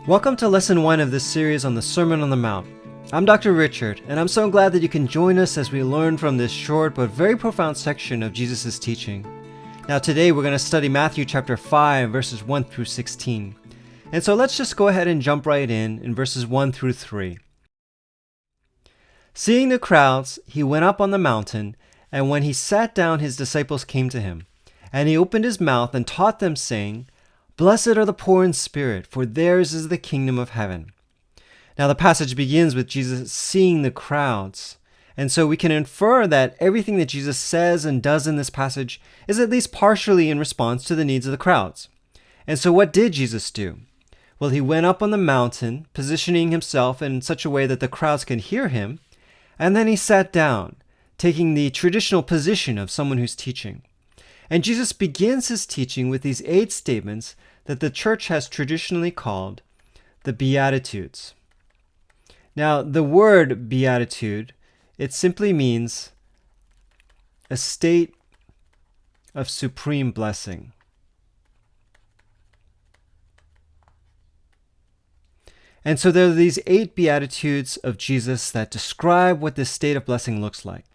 Welcome to Lesson 1 of this series on the Sermon on the Mount. I'm Dr. Richard, and I'm so glad that you can join us as we learn from this short but very profound section of Jesus' teaching. Now today we're going to study Matthew chapter 5, verses 1 through 16. And so let's just go ahead and jump right in verses 1 through 3. Seeing the crowds, he went up on the mountain, and when he sat down his disciples came to him. And he opened his mouth and taught them, saying, Blessed are the poor in spirit, for theirs is the kingdom of heaven. Now the passage begins with Jesus seeing the crowds. And so we can infer that everything that Jesus says and does in this passage is at least partially in response to the needs of the crowds. And so what did Jesus do? Well, he went up on the mountain, positioning himself in such a way that the crowds can hear him. And then he sat down, taking the traditional position of someone who's teaching. And Jesus begins his teaching with these 8 statements that the church has traditionally called the Beatitudes. Now, the word beatitude, it simply means a state of supreme blessing. And so there are these 8 Beatitudes of Jesus that describe what this state of blessing looks like.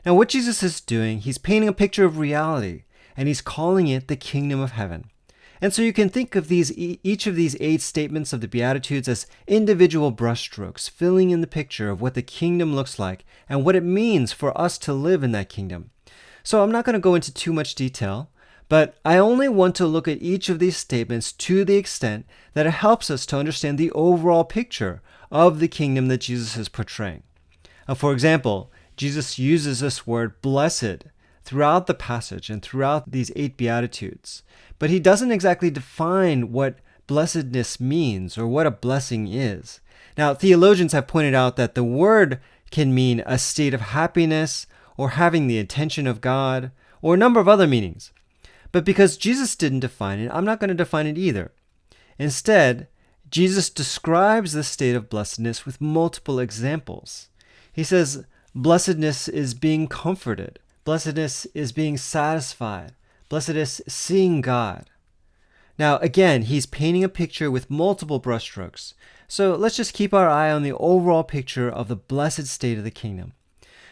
Now, what Jesus is doing, he's painting a picture of reality, and he's calling it the kingdom of heaven. And so you can think of each of these 8 statements of the Beatitudes as individual brushstrokes, filling in the picture of what the kingdom looks like and what it means for us to live in that kingdom. So I'm not going to go into too much detail, but I only want to look at each of these statements to the extent that it helps us to understand the overall picture of the kingdom that Jesus is portraying. For example, Jesus uses this word blessed throughout the passage and throughout these 8 Beatitudes. But he doesn't exactly define what blessedness means or what a blessing is. Now, theologians have pointed out that the word can mean a state of happiness or having the attention of God or a number of other meanings. But because Jesus didn't define it, I'm not going to define it either. Instead, Jesus describes the state of blessedness with multiple examples. He says, blessedness is being comforted. Blessedness is being satisfied. Blessedness is seeing God. Now, again, he's painting a picture with multiple brushstrokes. So let's just keep our eye on the overall picture of the blessed state of the kingdom.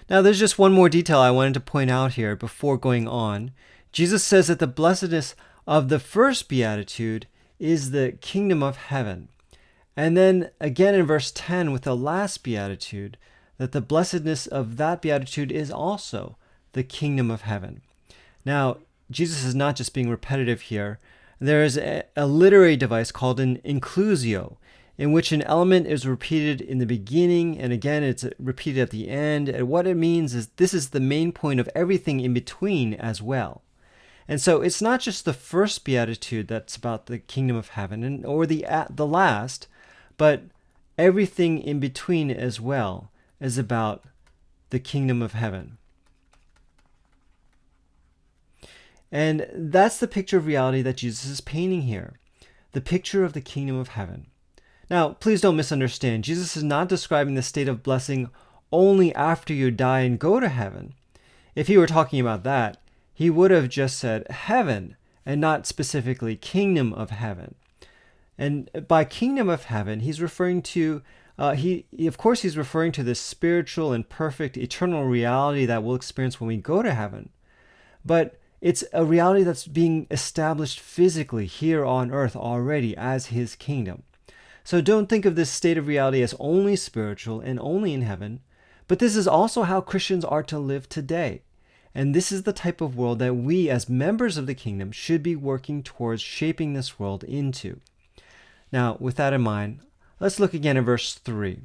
Now, there's just one more detail I wanted to point out here before going on. Jesus says that the blessedness of the first beatitude is the kingdom of heaven. And then again in verse 10 with the last beatitude, that the blessedness of that beatitude is also the kingdom of heaven. Now, Jesus is not just being repetitive here. There is a literary device called an inclusio, in which an element is repeated in the beginning, and again it's repeated at the end. And what it means is this is the main point of everything in between as well. And so it's not just the first beatitude that's about the kingdom of heaven or the last, but everything in between as well is about the kingdom of heaven. And that's the picture of reality that Jesus is painting here, the picture of the kingdom of heaven. Now, please don't misunderstand. Jesus is not describing the state of blessing only after you die and go to heaven. If he were talking about that, he would have just said heaven and not specifically kingdom of heaven. And by kingdom of heaven, he's referring to, he's referring to this spiritual and perfect eternal reality that we'll experience when we go to heaven. But it's a reality that's being established physically here on earth already as his kingdom. So don't think of this state of reality as only spiritual and only in heaven, but this is also how Christians are to live today. And this is the type of world that we as members of the kingdom should be working towards shaping this world into. Now, with that in mind, let's look again at verse 3.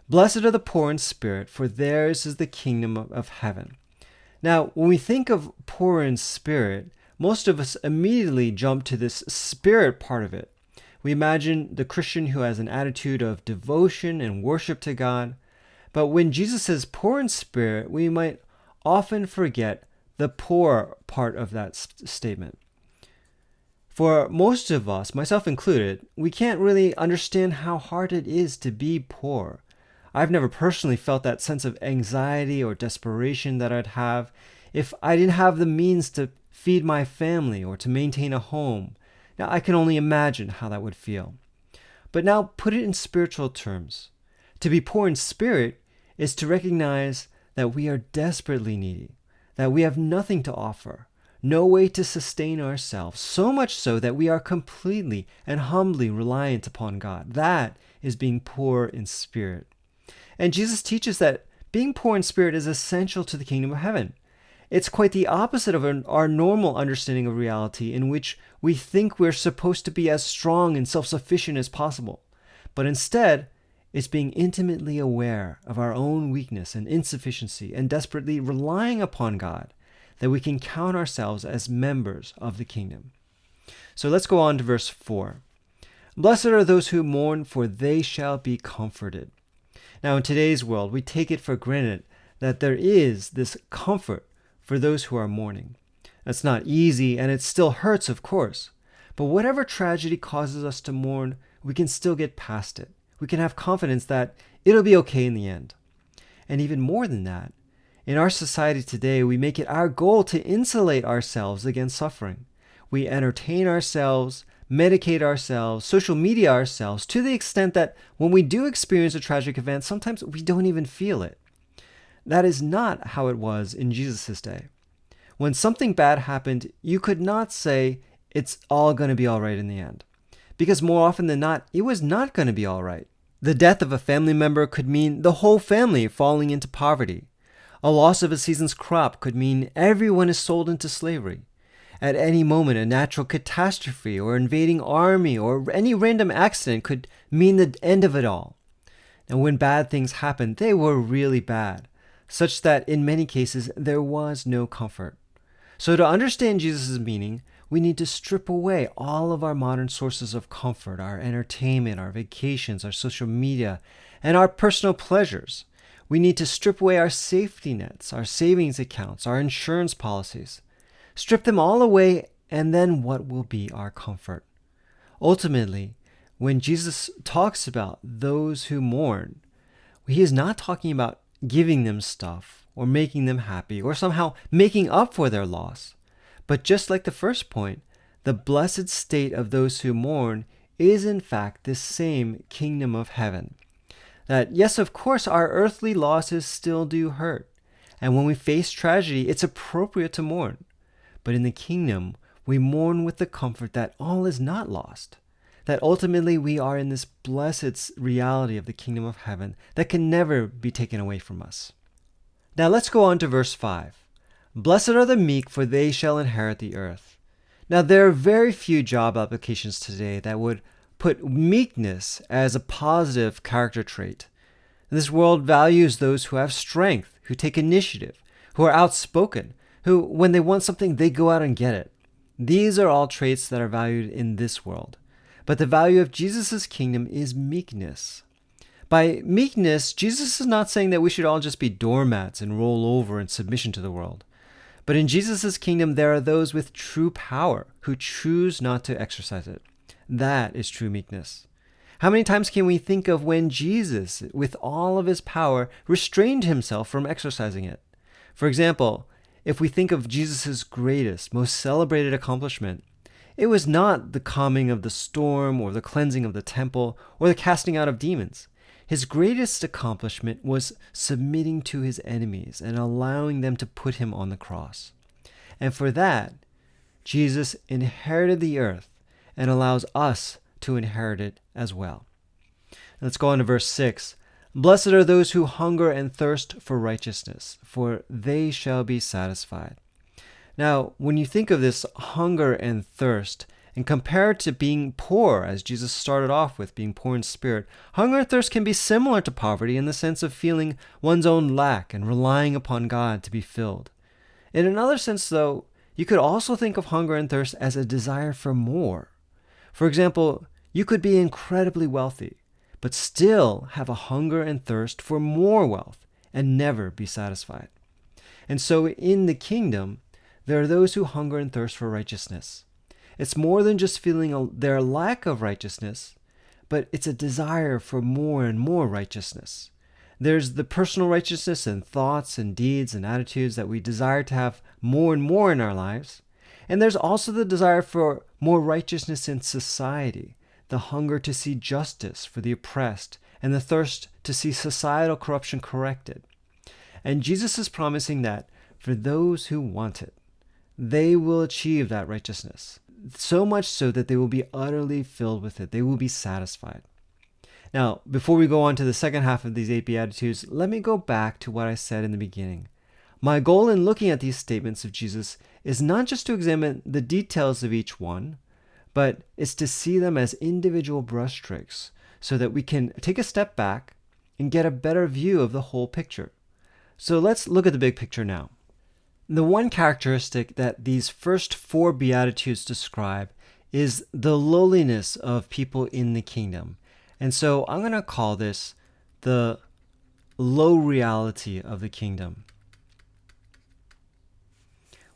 Blessed are the poor in spirit, for theirs is the kingdom of heaven. Now, when we think of poor in spirit, most of us immediately jump to this spirit part of it. We imagine the Christian who has an attitude of devotion and worship to God. But when Jesus says poor in spirit, we might often forget the poor part of that statement. For most of us, myself included, we can't really understand how hard it is to be poor. I've never personally felt that sense of anxiety or desperation that I'd have if I didn't have the means to feed my family or to maintain a home. Now, I can only imagine how that would feel. But now put it in spiritual terms. To be poor in spirit is to recognize that we are desperately needy, that we have nothing to offer, no way to sustain ourselves, so much so that we are completely and humbly reliant upon God. That is being poor in spirit. And Jesus teaches that being poor in spirit is essential to the kingdom of heaven. It's quite the opposite of our normal understanding of reality, in which we think we're supposed to be as strong and self-sufficient as possible. But instead, it's being intimately aware of our own weakness and insufficiency and desperately relying upon God that we can count ourselves as members of the kingdom. So let's go on to verse 4. Blessed are those who mourn, for they shall be comforted. Now, in today's world, we take it for granted that there is this comfort for those who are mourning. That's not easy, and it still hurts, of course. But whatever tragedy causes us to mourn, we can still get past it. We can have confidence that it'll be okay in the end. And even more than that, in our society today, we make it our goal to insulate ourselves against suffering. We entertain ourselves, medicate ourselves, social media ourselves, to the extent that when we do experience a tragic event, sometimes we don't even feel it. That is not how it was in Jesus' day. When something bad happened, you could not say, it's all going to be all right in the end. Because more often than not, it was not going to be all right. The death of a family member could mean the whole family falling into poverty. A loss of a season's crop could mean everyone is sold into slavery. At any moment, a natural catastrophe or invading army or any random accident could mean the end of it all. And when bad things happened, they were really bad, such that in many cases there was no comfort. So to understand Jesus' meaning, we need to strip away all of our modern sources of comfort, our entertainment, our vacations, our social media, and our personal pleasures. We need to strip away our safety nets, our savings accounts, our insurance policies. Strip them all away, and then what will be our comfort? Ultimately, when Jesus talks about those who mourn, he is not talking about giving them stuff or making them happy or somehow making up for their loss. But just like the first point, the blessed state of those who mourn is in fact this same kingdom of heaven. That yes, of course, our earthly losses still do hurt. And when we face tragedy, it's appropriate to mourn. But in the kingdom, we mourn with the comfort that all is not lost. That ultimately we are in this blessed reality of the kingdom of heaven that can never be taken away from us. Now let's go on to verse 5. Blessed are the meek, for they shall inherit the earth. Now there are very few job applications today that would put meekness as a positive character trait. This world values those who have strength, who take initiative, who are outspoken, who, when they want something, they go out and get it. These are all traits that are valued in this world. But the value of Jesus' kingdom is meekness. By meekness, Jesus is not saying that we should all just be doormats and roll over in submission to the world. But in Jesus' kingdom, there are those with true power who choose not to exercise it. That is true meekness. How many times can we think of when Jesus, with all of his power, restrained himself from exercising it? For example, if we think of Jesus' greatest, most celebrated accomplishment, it was not the calming of the storm or the cleansing of the temple or the casting out of demons. His greatest accomplishment was submitting to his enemies and allowing them to put him on the cross. And for that, Jesus inherited the earth and allows us to inherit it as well. Let's go on to verse 6. Blessed are those who hunger and thirst for righteousness, for they shall be satisfied. Now, when you think of this hunger and thirst, and compare it to being poor, as Jesus started off with, being poor in spirit, hunger and thirst can be similar to poverty in the sense of feeling one's own lack and relying upon God to be filled. In another sense, though, you could also think of hunger and thirst as a desire for more. For example, you could be incredibly wealthy, but still have a hunger and thirst for more wealth and never be satisfied. And so in the kingdom, there are those who hunger and thirst for righteousness. It's more than just feeling their lack of righteousness, but it's a desire for more and more righteousness. There's the personal righteousness and thoughts and deeds and attitudes that we desire to have more and more in our lives. And there's also the desire for more righteousness in society, the hunger to see justice for the oppressed, and the thirst to see societal corruption corrected. And Jesus is promising that for those who want it, they will achieve that righteousness, so much so that they will be utterly filled with it. They will be satisfied. Now, before we go on to the second half of these 8 Beatitudes, let me go back to what I said in the beginning. My goal in looking at these statements of Jesus is not just to examine the details of each one, but it's to see them as individual brushstrokes so that we can take a step back and get a better view of the whole picture. So let's look at the big picture now. The one characteristic that these first 4 Beatitudes describe is the lowliness of people in the kingdom. And so I'm going to call this the low reality of the kingdom.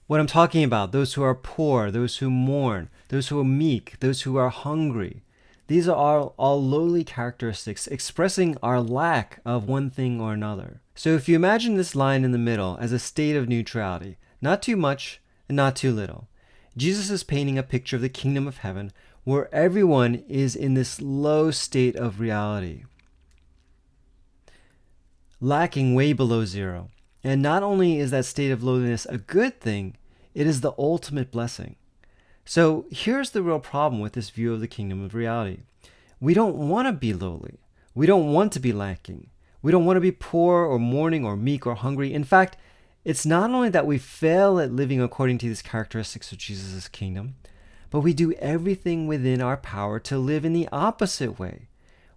What I'm talking about, those who are poor, those who mourn, those who are meek, those who are hungry, these are all lowly characteristics expressing our lack of one thing or another. So if you imagine this line in the middle as a state of neutrality, not too much and not too little, Jesus is painting a picture of the kingdom of heaven where everyone is in this low state of reality, lacking way below zero. And not only is that state of lowliness a good thing, it is the ultimate blessing. So here's the real problem with this view of the kingdom of reality. We don't want to be lowly. We don't want to be lacking. We don't want to be poor or mourning or meek or hungry. In fact, it's not only that we fail at living according to these characteristics of Jesus' kingdom, but we do everything within our power to live in the opposite way.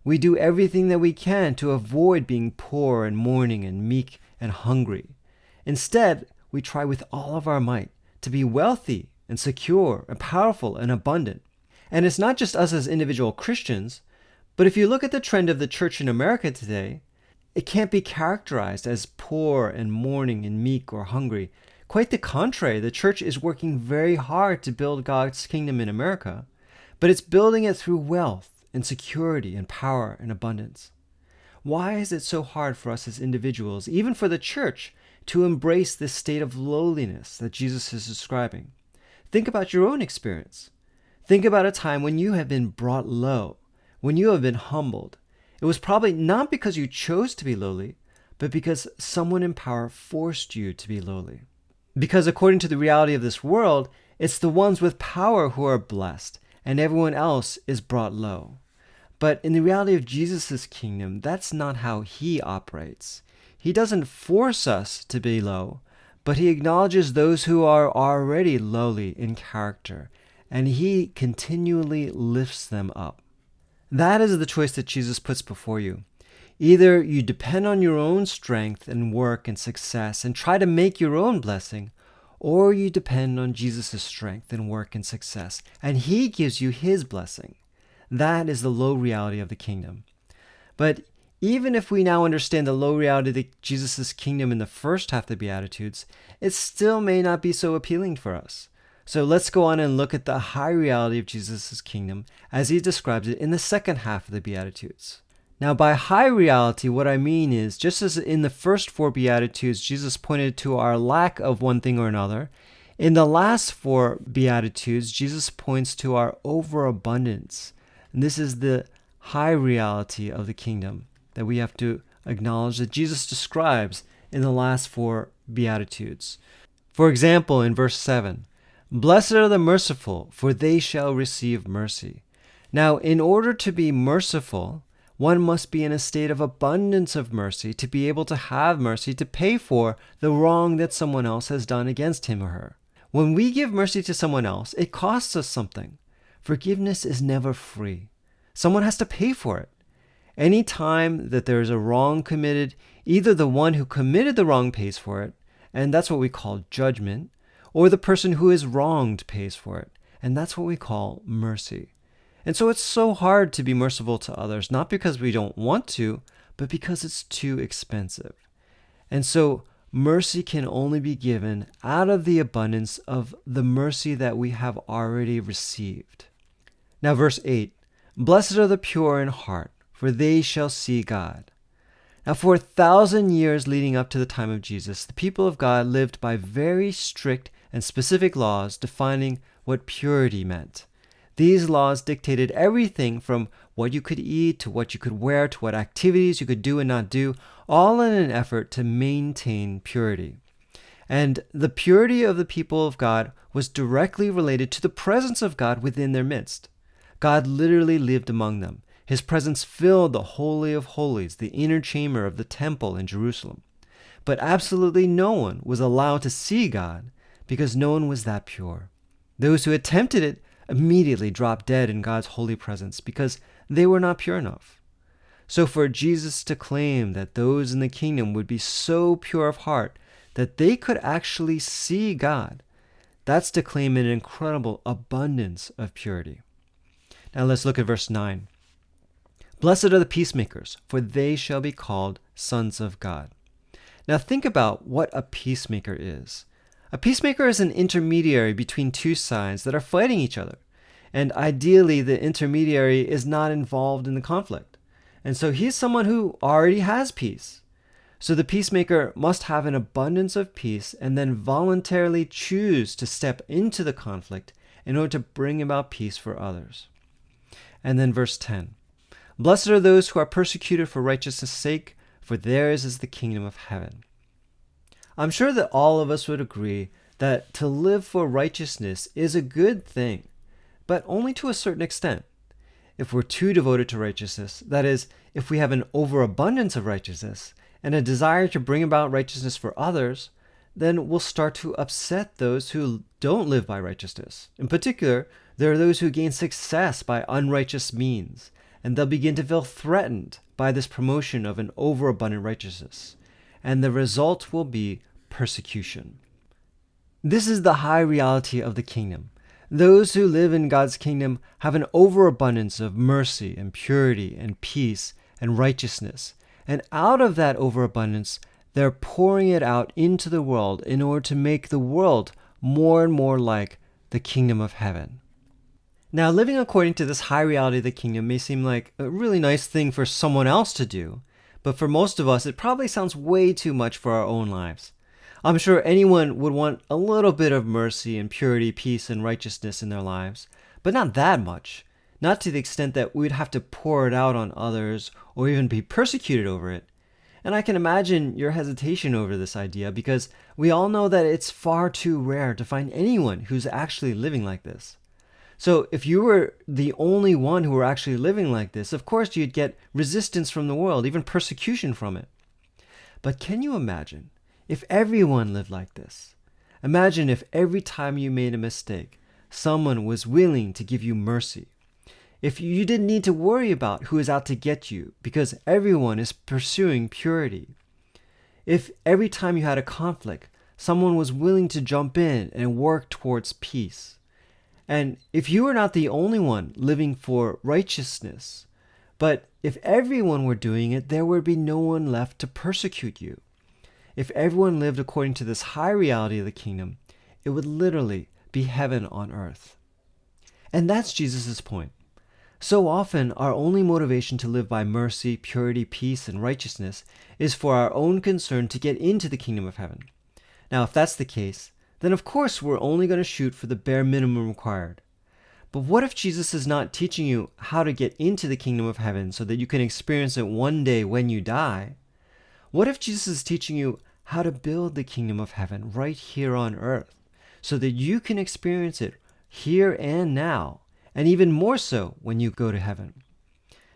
We do everything that we can to avoid being poor and mourning and meek and hungry. Instead, we try with all of our might to be wealthy and secure and powerful and abundant. And it's not just us as individual Christians, but if you look at the trend of the church in America today, it can't be characterized as poor and mourning and meek or hungry. Quite the contrary, the church is working very hard to build God's kingdom in America, but it's building it through wealth and security and power and abundance. Why is it so hard for us as individuals, even for the church, to embrace this state of lowliness that Jesus is describing? Think about your own experience. Think about a time when you have been brought low, when you have been humbled. It was probably not because you chose to be lowly, but because someone in power forced you to be lowly. Because according to the reality of this world, it's the ones with power who are blessed, and everyone else is brought low. But in the reality of Jesus' kingdom, that's not how he operates. He doesn't force us to be low, but he acknowledges those who are already lowly in character, and he continually lifts them up. That is the choice that Jesus puts before you. Either you depend on your own strength and work and success and try to make your own blessing, or you depend on Jesus' strength and work and success, and he gives you his blessing. That is the low reality of the kingdom. But even if we now understand the low reality of Jesus' kingdom in the first half of the Beatitudes, it still may not be so appealing for us. So let's go on and look at the high reality of Jesus' kingdom as he describes it in the second half of the Beatitudes. Now, by high reality, what I mean is, just as in the first 4 Beatitudes, Jesus pointed to our lack of one thing or another, in the last 4 Beatitudes, Jesus points to our overabundance. And this is the high reality of the kingdom that we have to acknowledge that Jesus describes in the last 4 Beatitudes. For example, in verse 7, "Blessed are the merciful, for they shall receive mercy." Now, in order to be merciful, one must be in a state of abundance of mercy to be able to have mercy to pay for the wrong that someone else has done against him or her. When we give mercy to someone else, it costs us something. Forgiveness is never free. Someone has to pay for it. Any time that there is a wrong committed, either the one who committed the wrong pays for it, and that's what we call judgment, or the person who is wronged pays for it, and that's what we call mercy. And so it's so hard to be merciful to others, not because we don't want to, but because it's too expensive. And so mercy can only be given out of the abundance of the mercy that we have already received. Now, verse 8, "Blessed are the pure in heart, for they shall see God." Now, for 1,000 years leading up to the time of Jesus, the people of God lived by very strict and specific laws defining what purity meant. These laws dictated everything from what you could eat to what you could wear to what activities you could do and not do, all in an effort to maintain purity. And the purity of the people of God was directly related to the presence of God within their midst. God literally lived among them. His presence filled the Holy of Holies, the inner chamber of the temple in Jerusalem. But absolutely no one was allowed to see God because no one was that pure. Those who attempted it immediately dropped dead in God's holy presence because they were not pure enough. So for Jesus to claim that those in the kingdom would be so pure of heart that they could actually see God, that's to claim an incredible abundance of purity. Now let's look at verse 9. Blessed are the peacemakers, for they shall be called sons of God. Now think about what a peacemaker is. A peacemaker is an intermediary between two sides that are fighting each other. And ideally, the intermediary is not involved in the conflict. And so he's someone who already has peace. So the peacemaker must have an abundance of peace and then voluntarily choose to step into the conflict in order to bring about peace for others. And then verse 10. Blessed are those who are persecuted for righteousness' sake, for theirs is the kingdom of heaven. I'm sure that all of us would agree that to live for righteousness is a good thing, but only to a certain extent. If we're too devoted to righteousness, that is, if we have an overabundance of righteousness and a desire to bring about righteousness for others, then we'll start to upset those who don't live by righteousness. In particular, there are those who gain success by unrighteous means, and they'll begin to feel threatened by this promotion of an overabundant righteousness. And the result will be persecution. This is the high reality of the kingdom. Those who live in God's kingdom have an overabundance of mercy and purity and peace and righteousness. And out of that overabundance, they're pouring it out into the world in order to make the world more and more like the kingdom of heaven. Now, living according to this high reality of the kingdom may seem like a really nice thing for someone else to do, but for most of us, it probably sounds way too much for our own lives. I'm sure anyone would want a little bit of mercy and purity, peace, and righteousness in their lives, but not that much. Not to the extent that we'd have to pour it out on others or even be persecuted over it. And I can imagine your hesitation over this idea because we all know that it's far too rare to find anyone who's actually living like this. So if you were the only one who were actually living like this, of course you'd get resistance from the world, even persecution from it. But can you imagine if everyone lived like this? Imagine if every time you made a mistake, someone was willing to give you mercy. If you didn't need to worry about who is out to get you because everyone is pursuing purity. If every time you had a conflict, someone was willing to jump in and work towards peace. And if you were not the only one living for righteousness, but if everyone were doing it, there would be no one left to persecute you. If everyone lived according to this high reality of the kingdom, it would literally be heaven on earth. And that's Jesus' point. So often, our only motivation to live by mercy, purity, peace, and righteousness is for our own concern to get into the kingdom of heaven. Now, if that's the case, then of course we're only going to shoot for the bare minimum required. But what if Jesus is not teaching you how to get into the kingdom of heaven so that you can experience it one day when you die? What if Jesus is teaching you how to build the kingdom of heaven right here on earth so that you can experience it here and now, and even more so when you go to heaven?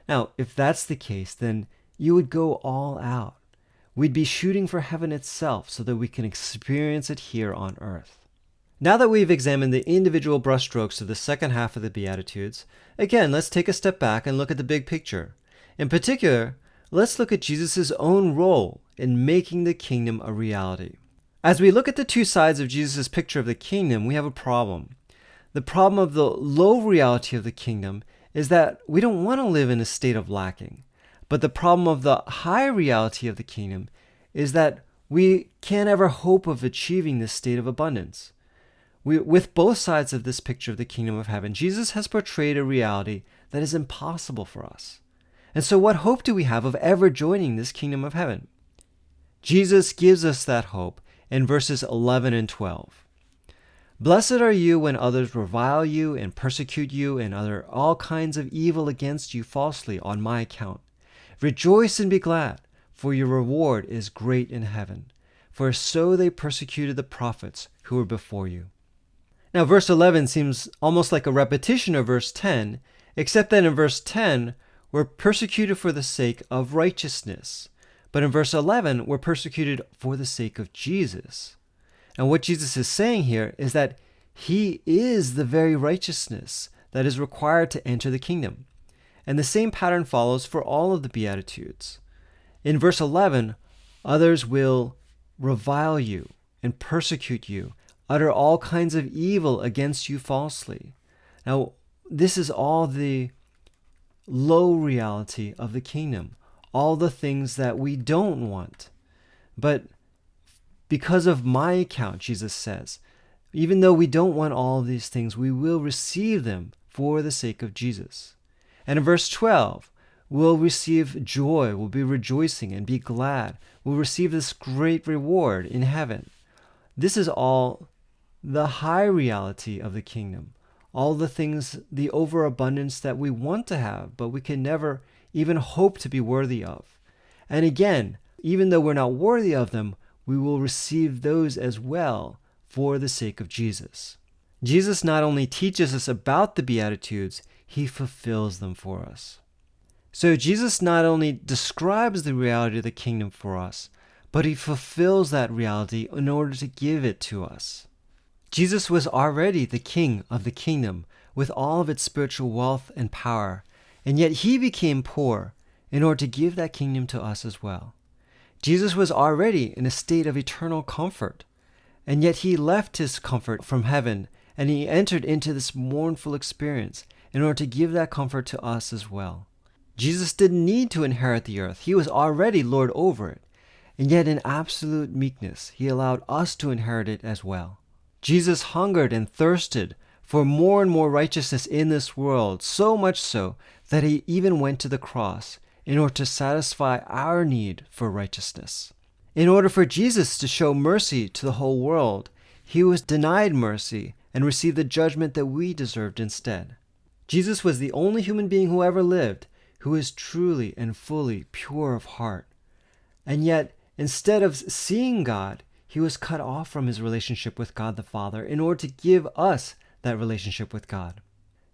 Now, if that's the case, then you would go all out. We'd be shooting for heaven itself so that we can experience it here on earth. Now that we've examined the individual brushstrokes of the second half of the Beatitudes, again, let's take a step back and look at the big picture. In particular, let's look at Jesus' own role in making the kingdom a reality. As we look at the two sides of Jesus' picture of the kingdom, we have a problem. The problem of the low reality of the kingdom is that we don't want to live in a state of lacking. But the problem of the high reality of the kingdom is that we can't ever hope of achieving this state of abundance. With both sides of this picture of the kingdom of heaven, Jesus has portrayed a reality that is impossible for us. And so what hope do we have of ever joining this kingdom of heaven? Jesus gives us that hope in verses 11 and 12. Blessed are you when others revile you and persecute you and utter all kinds of evil against you falsely on my account. Rejoice and be glad, for your reward is great in heaven. For so they persecuted the prophets who were before you. Now, verse 11 seems almost like a repetition of verse 10, except that in verse 10, we're persecuted for the sake of righteousness. But in verse 11, we're persecuted for the sake of Jesus. And what Jesus is saying here is that he is the very righteousness that is required to enter the kingdom. And the same pattern follows for all of the Beatitudes. In verse 11, others will revile you and persecute you, utter all kinds of evil against you falsely. Now, this is all the low reality of the kingdom, all the things that we don't want. But because of my account, Jesus says, even though we don't want all of these things, we will receive them for the sake of Jesus. And in verse 12, we'll receive joy, we'll be rejoicing and be glad. We'll receive this great reward in heaven. This is all the high reality of the kingdom, all the things, the overabundance that we want to have, but we can never even hope to be worthy of. And again, even though we're not worthy of them, we will receive those as well for the sake of Jesus. Jesus not only teaches us about the Beatitudes, he fulfills them for us. So Jesus not only describes the reality of the kingdom for us, but he fulfills that reality in order to give it to us. Jesus was already the king of the kingdom with all of its spiritual wealth and power, and yet he became poor in order to give that kingdom to us as well. Jesus was already in a state of eternal comfort, and yet he left his comfort from heaven and he entered into this mournful experience in order to give that comfort to us as well. Jesus didn't need to inherit the earth. He was already Lord over it, and yet in absolute meekness, he allowed us to inherit it as well. Jesus hungered and thirsted for more and more righteousness in this world, so much so that he even went to the cross in order to satisfy our need for righteousness. In order for Jesus to show mercy to the whole world, he was denied mercy and received the judgment that we deserved instead. Jesus was the only human being who ever lived who is truly and fully pure of heart. And yet, instead of seeing God, he was cut off from his relationship with God the Father in order to give us that relationship with God.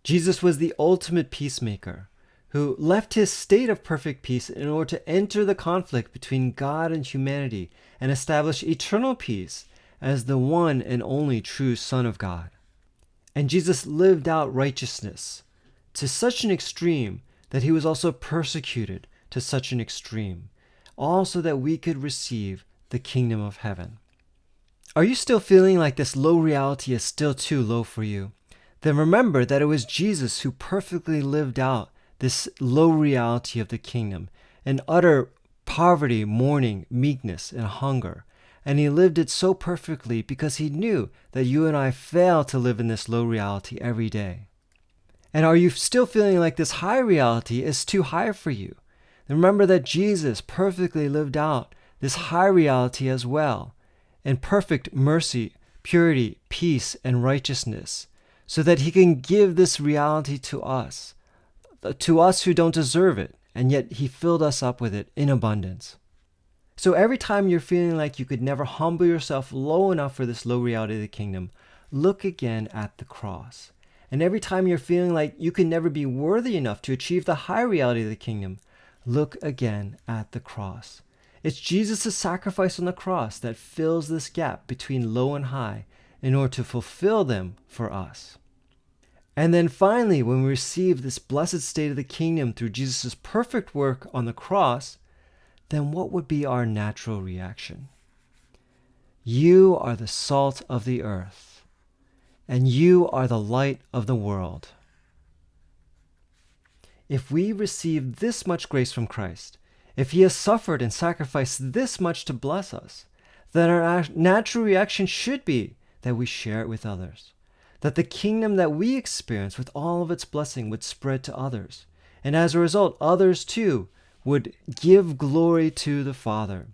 Jesus was the ultimate peacemaker who left his state of perfect peace in order to enter the conflict between God and humanity and establish eternal peace as the one and only true Son of God. And Jesus lived out righteousness to such an extreme that he was also persecuted to such an extreme, all so that we could receive the kingdom of heaven. Are you still feeling like this low reality is still too low for you? Then remember that it was Jesus who perfectly lived out this low reality of the kingdom, and utter poverty, mourning, meekness, and hunger. And he lived it so perfectly because he knew that you and I fail to live in this low reality every day. And are you still feeling like this high reality is too high for you? Then remember that Jesus perfectly lived out this high reality as well, in perfect mercy, purity, peace, and righteousness, so that he can give this reality to us who don't deserve it, and yet he filled us up with it in abundance. So every time you're feeling like you could never humble yourself low enough for this low reality of the kingdom, look again at the cross. And every time you're feeling like you can never be worthy enough to achieve the high reality of the kingdom, look again at the cross. It's Jesus' sacrifice on the cross that fills this gap between low and high in order to fulfill them for us. And then finally, when we receive this blessed state of the kingdom through Jesus' perfect work on the cross, then what would be our natural reaction? You are the salt of the earth, and you are the light of the world. If we receive this much grace from Christ, if he has suffered and sacrificed this much to bless us, then our natural reaction should be that we share it with others. That the kingdom that we experience with all of its blessing would spread to others. And as a result, others too would give glory to the Father.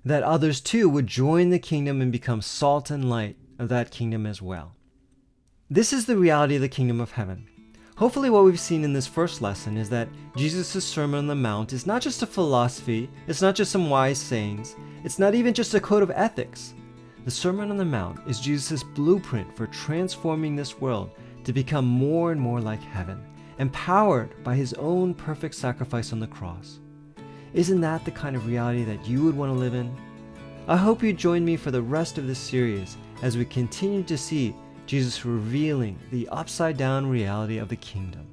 That others too would join the kingdom and become salt and light of that kingdom as well. This is the reality of the kingdom of heaven. Hopefully what we've seen in this first lesson is that Jesus' Sermon on the Mount is not just a philosophy, it's not just some wise sayings, it's not even just a code of ethics. The Sermon on the Mount is Jesus' blueprint for transforming this world to become more and more like heaven, empowered by his own perfect sacrifice on the cross. Isn't that the kind of reality that you would want to live in? I hope you join me for the rest of this series as we continue to see Jesus revealing the upside down reality of the kingdom.